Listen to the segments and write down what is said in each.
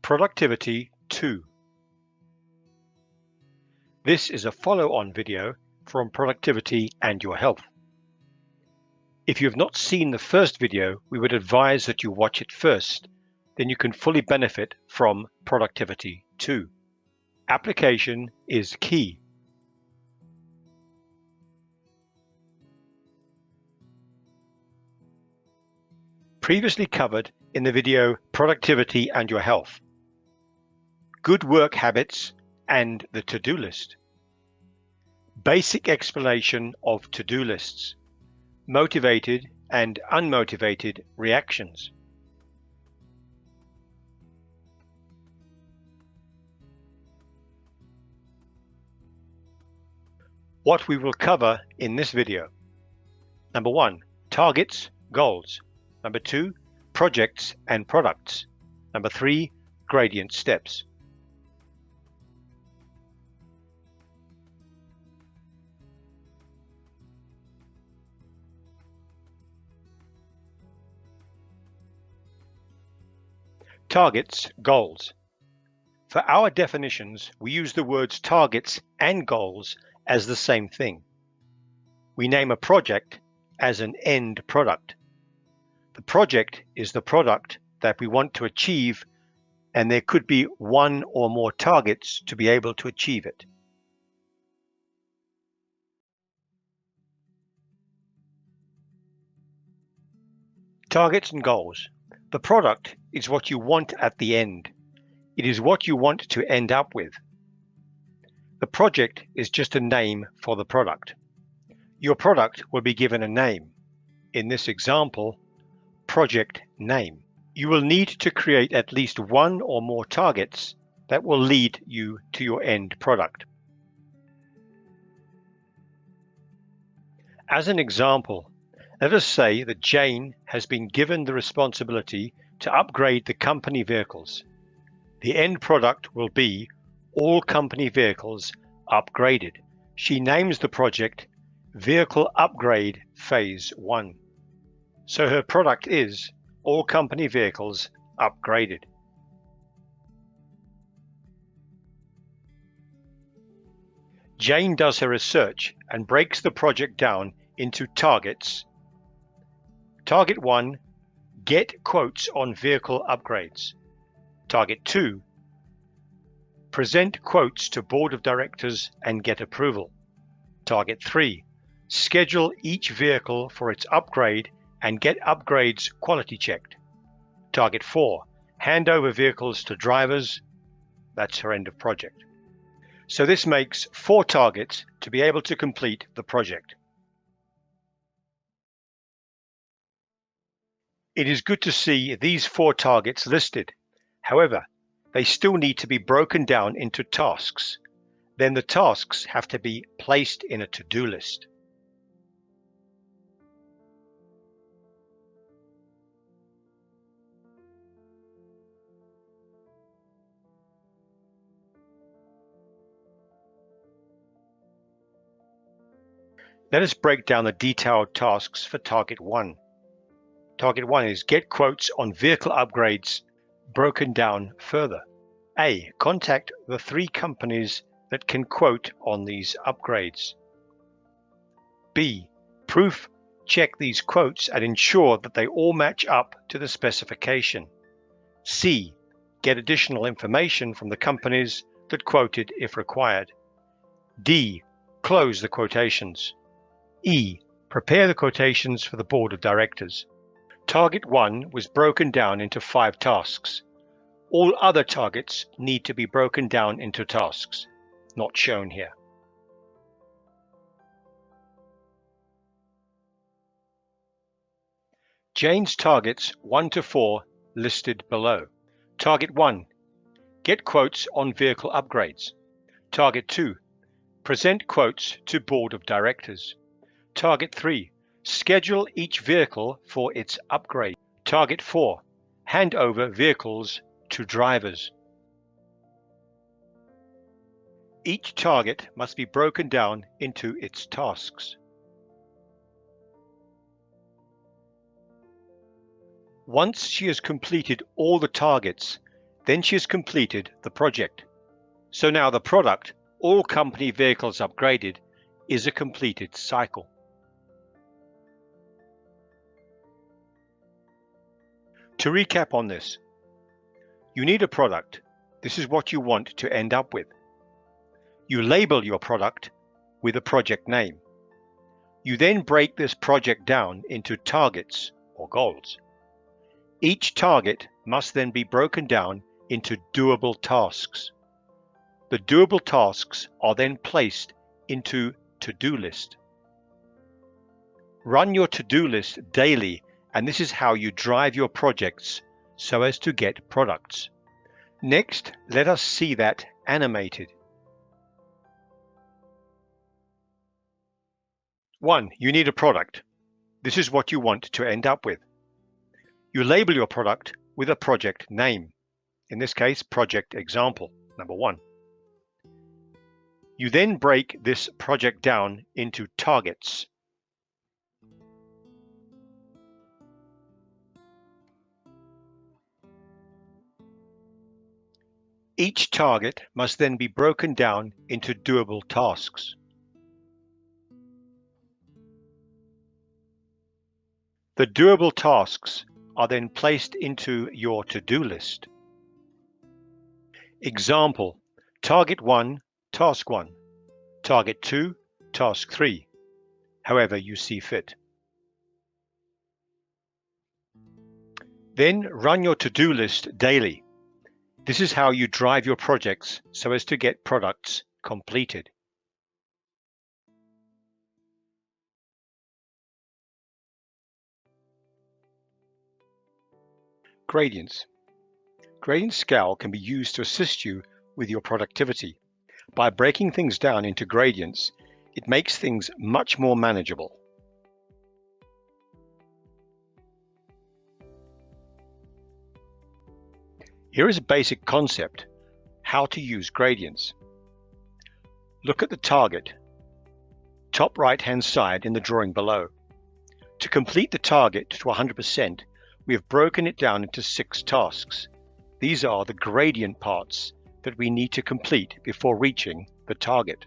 Productivity 2. This is a follow-on video from Productivity and Your Health. If you have not seen the first video, we would advise that you watch it first, then you can fully benefit from Productivity 2. Application is key. Previously covered in the video Productivity and Your Health. Good work habits and the to-do list. Basic explanation of to-do lists. Motivated and unmotivated reactions. What we will cover in this video. Number 1, targets, goals. Number 2, projects and products. Number 3, gradient steps. Targets, goals. For our definitions, we use the words targets and goals as the same thing. We name a project as an end product. The project is the product that we want to achieve, and there could be one or more targets to be able to achieve it. Targets and goals. The product is what you want at the end. It is what you want to end up with. The project is just a name for the product. Your product will be given a name. In this example, project name. You will need to create at least one or more targets that will lead you to your end product. As an example, let us say that Jane has been given the responsibility to upgrade the company vehicles. The end product will be all company vehicles upgraded. She names the project Vehicle Upgrade Phase 1. So her product is all company vehicles upgraded. Jane does her research and breaks the project down into targets. Target 1, get quotes on vehicle upgrades. Target 2, present quotes to board of directors and get approval. Target 3, schedule each vehicle for its upgrade and get upgrades quality checked. Target 4, hand over vehicles to drivers. That's her end of project. So this makes 4 targets to be able to complete the project. It is good to see these 4 targets listed. However, they still need to be broken down into tasks. Then the tasks have to be placed in a to-do list. Let us break down the detailed tasks for Target 1. Target 1 is get quotes on vehicle upgrades, broken down further. A. Contact the 3 companies that can quote on these upgrades. B. Proof check these quotes and ensure that they all match up to the specification. C. Get additional information from the companies that quoted if required. D. Close the quotations. E. Prepare the quotations for the board of directors. Target 1 was broken down into 5 tasks. All other targets need to be broken down into tasks, not shown here. Jane's targets 1 to 4 listed below. Target 1, get quotes on vehicle upgrades. Target 2, present quotes to board of directors. Target 3, schedule each vehicle for its upgrade. Target 4, hand over vehicles to drivers. Each target must be broken down into its tasks. Once she has completed all the targets, Then she has completed the project. So now the product, all company vehicles upgraded, is a completed cycle. To recap on this, you need a product. This is what you want to end up with. You label your product with a project name. You then break this project down into targets or goals. Each target must then be broken down into doable tasks. The doable tasks are then placed into to-do list. Run your to-do list daily, and this is how you drive your projects so as to get products. Next, let us see that animated. 1. You need a product. This is what you want to end up with. You label your product with a project name. In this case, project example, number 1. You then break this project down into targets. Each target must then be broken down into doable tasks. The doable tasks are then placed into your to-do list. Example, target 1, task 1, target 2, task 3, however you see fit. Then run your to-do list daily. This is how you drive your projects so as to get products completed. Gradients. Gradient scale can be used to assist you with your productivity. By breaking things down into gradients, it makes things much more manageable. Here is a basic concept, how to use gradients. Look at the target, top right-hand side in the drawing below. To complete the target to 100%, we have broken it down into 6 tasks. These are the gradient parts that we need to complete before reaching the target.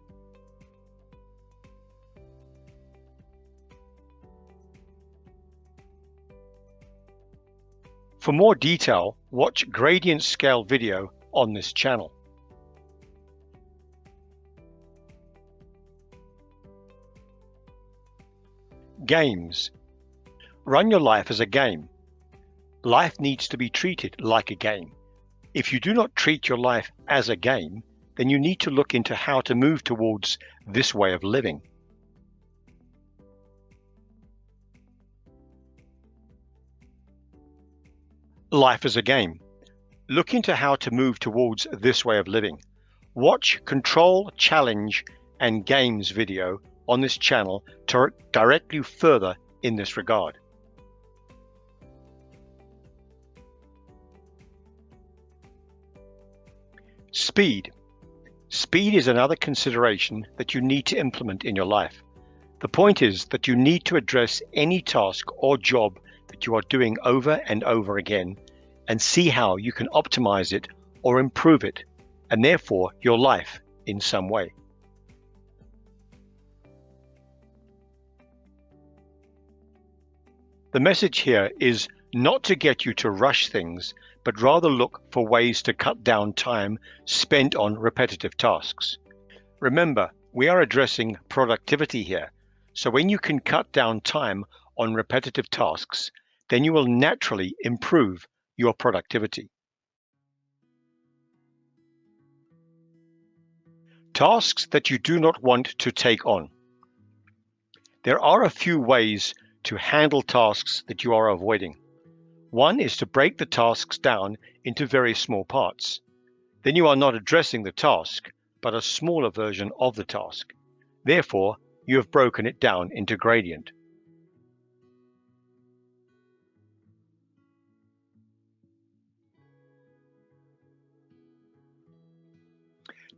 For more detail, watch gradient scale video on this channel. Games. Run your life as a game. Life needs to be treated like a game. If you do not treat your life as a game, then you need to look into how to move towards this way of living. Life as a game. Look into how to move towards this way of living. Watch Control, Challenge, and Games video on this channel to direct you further in this regard. Speed. Speed is another consideration that you need to implement in your life. The point is that you need to address any task or job that you are doing over and over again and see how you can optimize it or improve it, and therefore your life in some way. The message here is not to get you to rush things, but rather look for ways to cut down time spent on repetitive tasks. Remember, we are addressing productivity here, so when you can cut down time on repetitive tasks, then you will naturally improve your productivity. Tasks that you do not want to take on. There are a few ways to handle tasks that you are avoiding. One is to break the tasks down into very small parts. Then you are not addressing the task, but a smaller version of the task. Therefore, you have broken it down into gradient.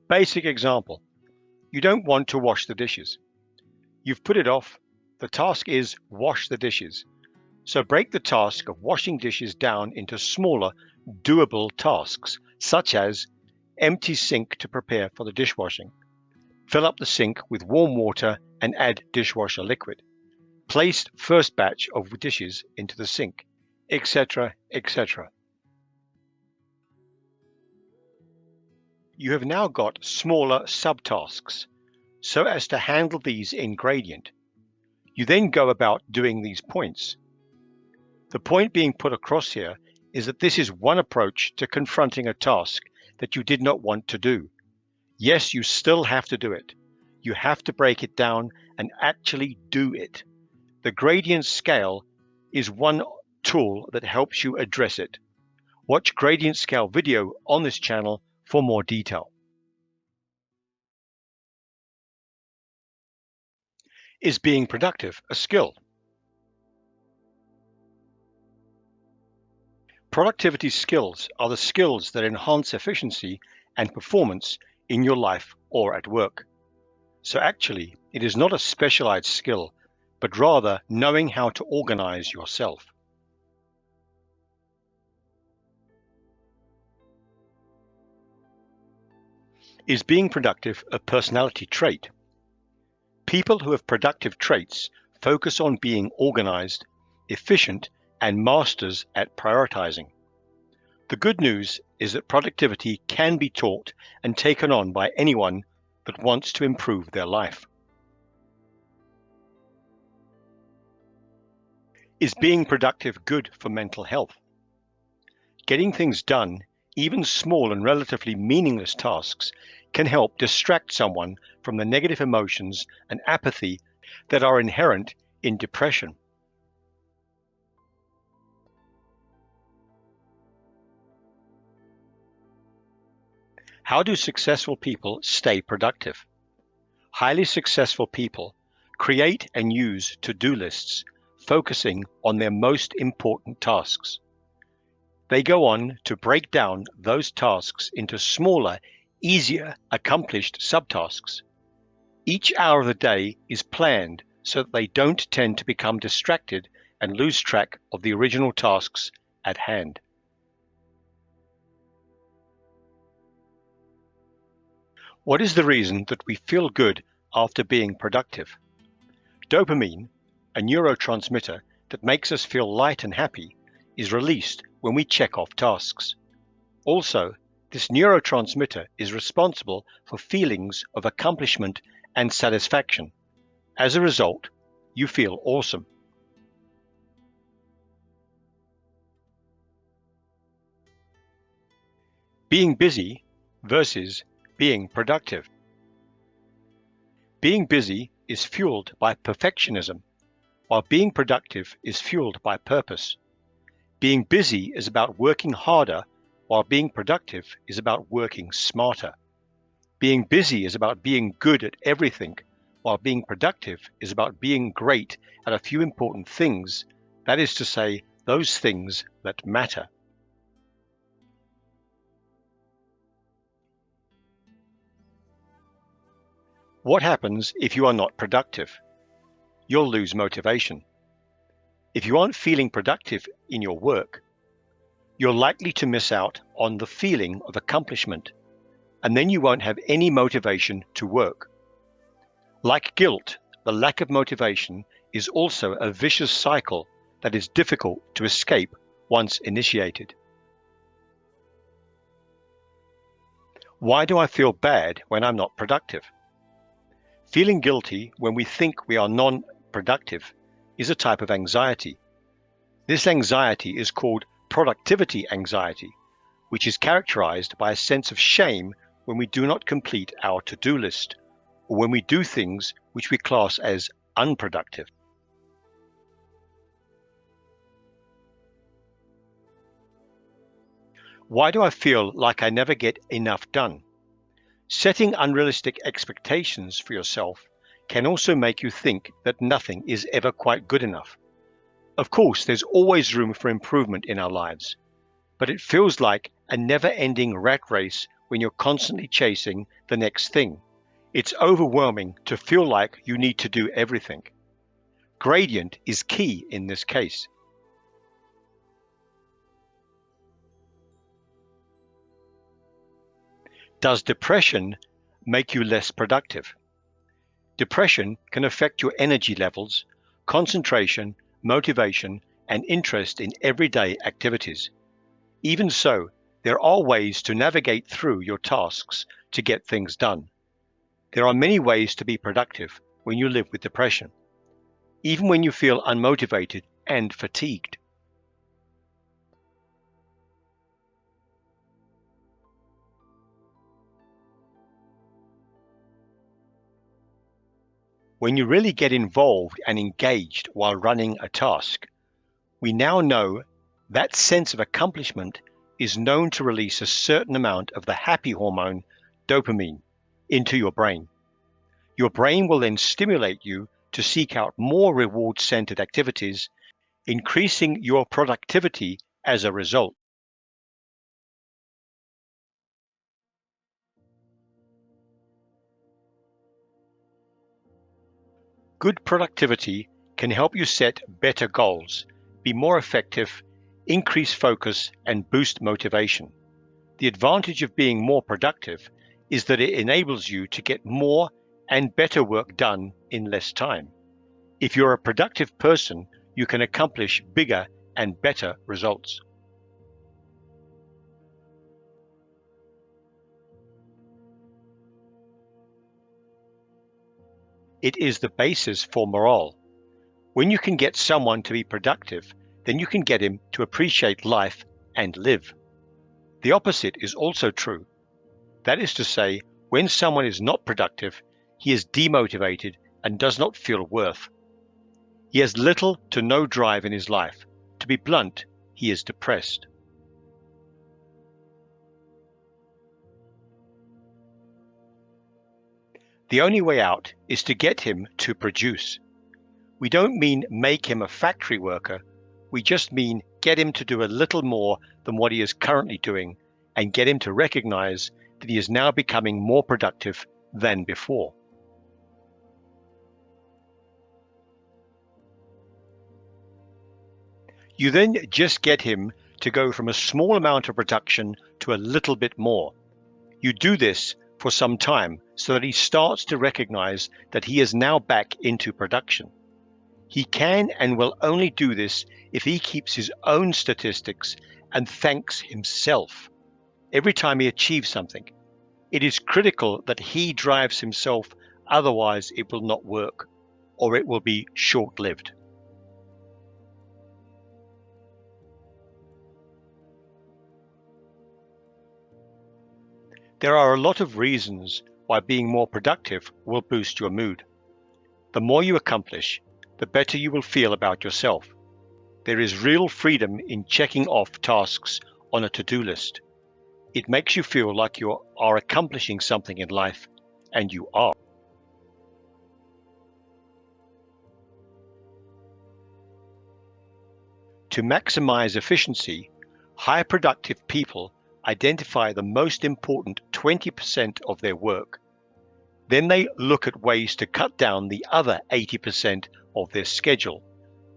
Basic example. You don't want to wash the dishes. You've put it off. The task is wash the dishes. So break the task of washing dishes down into smaller, doable tasks, such as empty sink to prepare for the dishwashing, fill up the sink with warm water and add dishwasher liquid, place first batch of dishes into the sink, etc., etc. You have now got smaller subtasks so as to handle these in gradient. You then go about doing these points. The point being put across here is that this is one approach to confronting a task that you did not want to do. Yes, you still have to do it. You have to break it down and actually do it. The gradient scale is one tool that helps you address it. Watch gradient scale video on this channel for more detail. Is being productive a skill? Productivity skills are the skills that enhance efficiency and performance in your life or at work. So actually, it is not a specialized skill, but rather knowing how to organize yourself. Is being productive a personality trait? People who have productive traits focus on being organized, efficient, and masters at prioritizing. The good news is that productivity can be taught and taken on by anyone that wants to improve their life. Is being productive good for mental health? Getting things done, even small and relatively meaningless tasks, can help distract someone from the negative emotions and apathy that are inherent in depression. How do successful people stay productive? Highly successful people create and use to-do lists, focusing on their most important tasks. They go on to break down those tasks into smaller, easier, accomplished subtasks. Each hour of the day is planned so that they don't tend to become distracted and lose track of the original tasks at hand. What is the reason that we feel good after being productive? Dopamine, a neurotransmitter that makes us feel light and happy, is released when we check off tasks. Also, this neurotransmitter is responsible for feelings of accomplishment and satisfaction. As a result, you feel awesome. Being busy versus being productive. Being busy is fueled by perfectionism, while being productive is fueled by purpose. Being busy is about working harder, while being productive is about working smarter. Being busy is about being good at everything, while being productive is about being great at a few important things, that is to say, those things that matter. What happens if you are not productive? You'll lose motivation. If you aren't feeling productive in your work, you're likely to miss out on the feeling of accomplishment, and then you won't have any motivation to work. Like guilt, the lack of motivation is also a vicious cycle that is difficult to escape once initiated. Why do I feel bad when I'm not productive? Feeling guilty when we think we are non-productive is a type of anxiety. This anxiety is called productivity anxiety, which is characterized by a sense of shame when we do not complete our to-do list, or when we do things which we class as unproductive. Why do I feel like I never get enough done? Setting unrealistic expectations for yourself can also make you think that nothing is ever quite good enough. Of course, there's always room for improvement in our lives, but it feels like a never-ending rat race when you're constantly chasing the next thing. It's overwhelming to feel like you need to do everything. Gradient is key in this case. 。 . 。 . 。 . . . . . . . 。 . . . 。 . 。 . 。 . 。 . . 。 . 。 . 。 . 。 . 。 . 。 . 。 . 。 . 。 . 。 . . . Does depression make you less productive? Depression can affect your energy levels, concentration, motivation, and interest in everyday activities. Even so, there are ways to navigate through your tasks to get things done. There are many ways to be productive when you live with depression, even when you feel unmotivated and fatigued. When you really get involved and engaged while running a task, we now know that sense of accomplishment is known to release a certain amount of the happy hormone, dopamine, into your brain. Your brain will then stimulate you to seek out more reward-centered activities, increasing your productivity as a result. Good productivity can help you set better goals, be more effective, increase focus, and boost motivation. The advantage of being more productive is that it enables you to get more and better work done in less time. If you're a productive person, you can accomplish bigger and better results. It is the basis for morale. When you can get someone to be productive, then you can get him to appreciate life and live. The opposite is also true. That is to say, when someone is not productive, he is demotivated and does not feel worth. He has little to no drive in his life. To be blunt, he is depressed. The only way out is to get him to produce. We don't mean make him a factory worker. We just mean get him to do a little more than what he is currently doing and get him to recognize that he is now becoming more productive than before. You then just get him to go from a small amount of production to a little bit more. You do this for some time so that he starts to recognize that he is now back into production. He can and will only do this if he keeps his own statistics and thanks himself every time he achieves something. It is critical that he drives himself, otherwise it will not work, or it will be short-lived. There are a lot of reasons why being more productive will boost your mood. The more you accomplish, the better you will feel about yourself. There is real freedom in checking off tasks on a to-do list. It makes you feel like you are accomplishing something in life, and you are. To maximize efficiency, high productive people identify the most important 20% of their work. Then they look at ways to cut down the other 80% of their schedule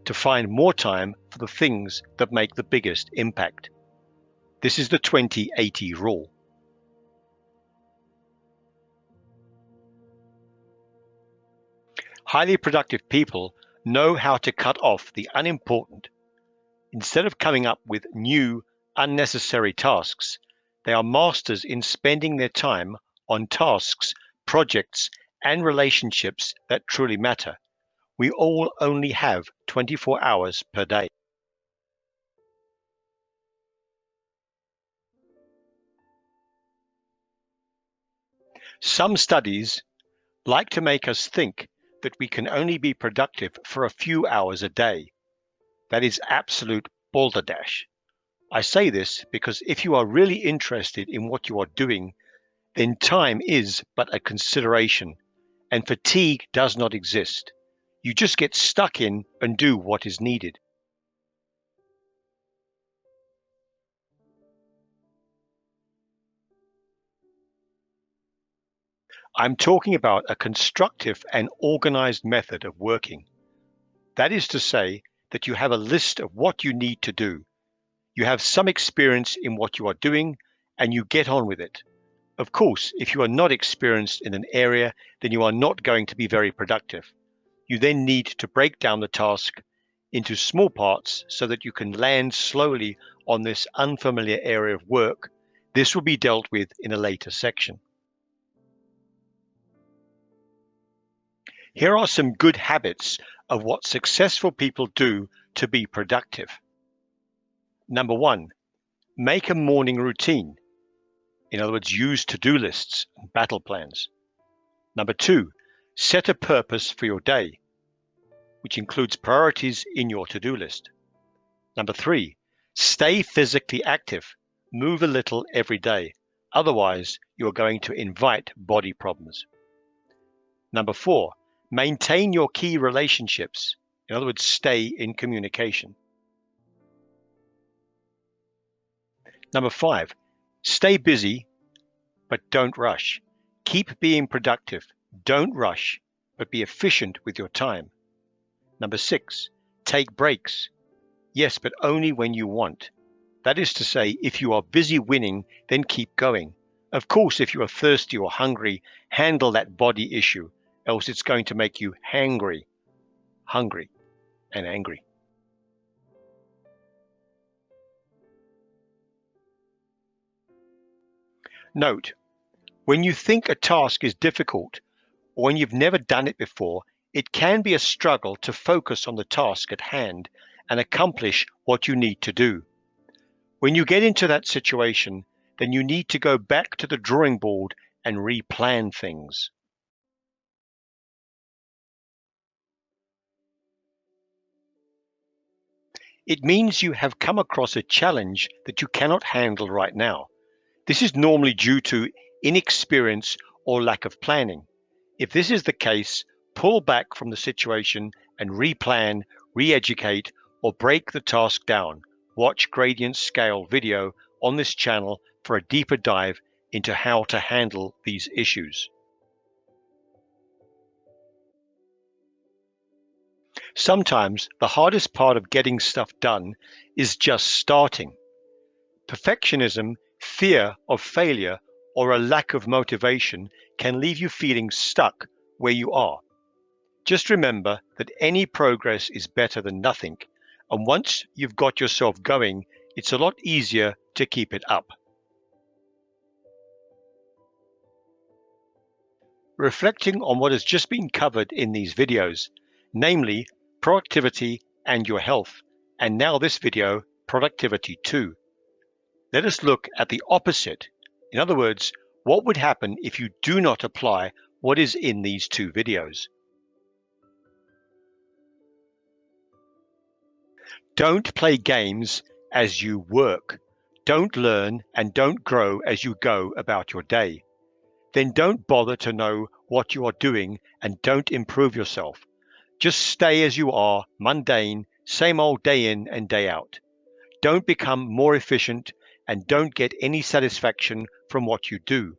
to find more time for the things that make the biggest impact. This is the 20-80 rule. Highly productive people know how to cut off the unimportant. Instead of coming up with new, unnecessary tasks, they are masters in spending their time on tasks, projects, and relationships that truly matter. We all only have 24 hours per day. Some studies like to make us think that we can only be productive for a few hours a day. That is absolute balderdash. I say this because if you are really interested in what you are doing, then time is but a consideration, and fatigue does not exist. You just get stuck in and do what is needed. I'm talking about a constructive and organized method of working. That is to say that you have a list of what you need to do. You have some experience in what you are doing, and you get on with it. Of course, if you are not experienced in an area, then you are not going to be very productive. You then need to break down the task into small parts so that you can land slowly on this unfamiliar area of work. This will be dealt with in a later section. Here are some good habits of what successful people do to be productive. Number one, make a morning routine. In other words, use to-do lists and battle plans. Number two, set a purpose for your day, which includes priorities in your to-do list. Number three, stay physically active. Move a little every day. Otherwise, you are going to invite body problems. Number four, maintain your key relationships. In other words, stay in communication. Number five, stay busy, but don't rush. Keep being productive. Don't rush, but be efficient with your time. Number six, take breaks. Yes, but only when you want. That is to say, if you are busy winning, then keep going. Of course, if you are thirsty or hungry, handle that body issue, else it's going to make you hangry and angry. Note, when you think a task is difficult, or when you've never done it before, it can be a struggle to focus on the task at hand and accomplish what you need to do. When you get into that situation, then you need to go back to the drawing board and replan things. It means you have come across a challenge that you cannot handle right now. This is normally due to inexperience or lack of planning. If this is the case, pull back from the situation and replan, re-educate, or break the task down. Watch gradient scale video on this channel for a deeper dive into how to handle these issues. Sometimes the hardest part of getting stuff done is just starting. Perfectionism, fear of failure, or a lack of motivation can leave you feeling stuck where you are. Just remember that any progress is better than nothing, and once you've got yourself going, it's a lot easier to keep it up. Reflecting on what has just been covered in these videos, namely productivity and your health, and now this video, productivity too. Let us look at the opposite. In other words, what would happen if you do not apply what is in these two videos? Don't play games as you work. Don't learn and don't grow as you go about your day. Then don't bother to know what you are doing and don't improve yourself. Just stay as you are, mundane, same old day in and day out. Don't become more efficient and don't get any satisfaction from what you do.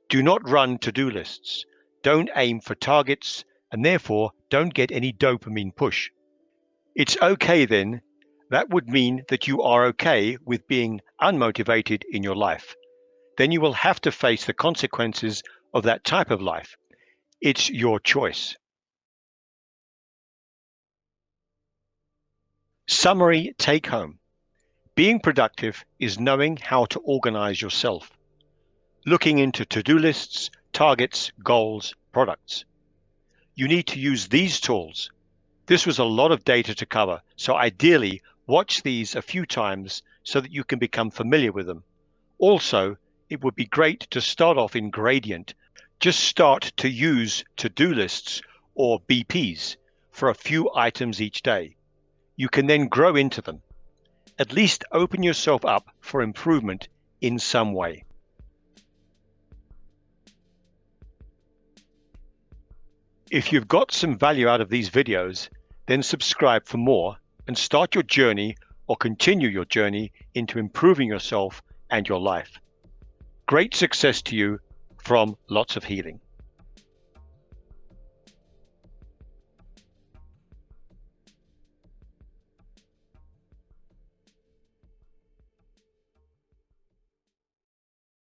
Do not run to-do lists. Don't aim for targets and therefore don't get any dopamine push. It's okay then. That would mean that you are okay with being unmotivated in your life. Then you will have to face the consequences of that type of life. It's your choice. Summary take home. Being productive is knowing how to organize yourself, looking into to-do lists, targets, goals, products. You need to use these tools. This was a lot of data to cover, so ideally watch these a few times so that you can become familiar with them. Also, it would be great to start off in gradient. Just start to use to-do lists or BPs for a few items each day. You can then grow into them. At least open yourself up for improvement in some way. If you've got some value out of these videos, then subscribe for more and start your journey or continue your journey into improving yourself and your life. Great success to you from Lots of Healing.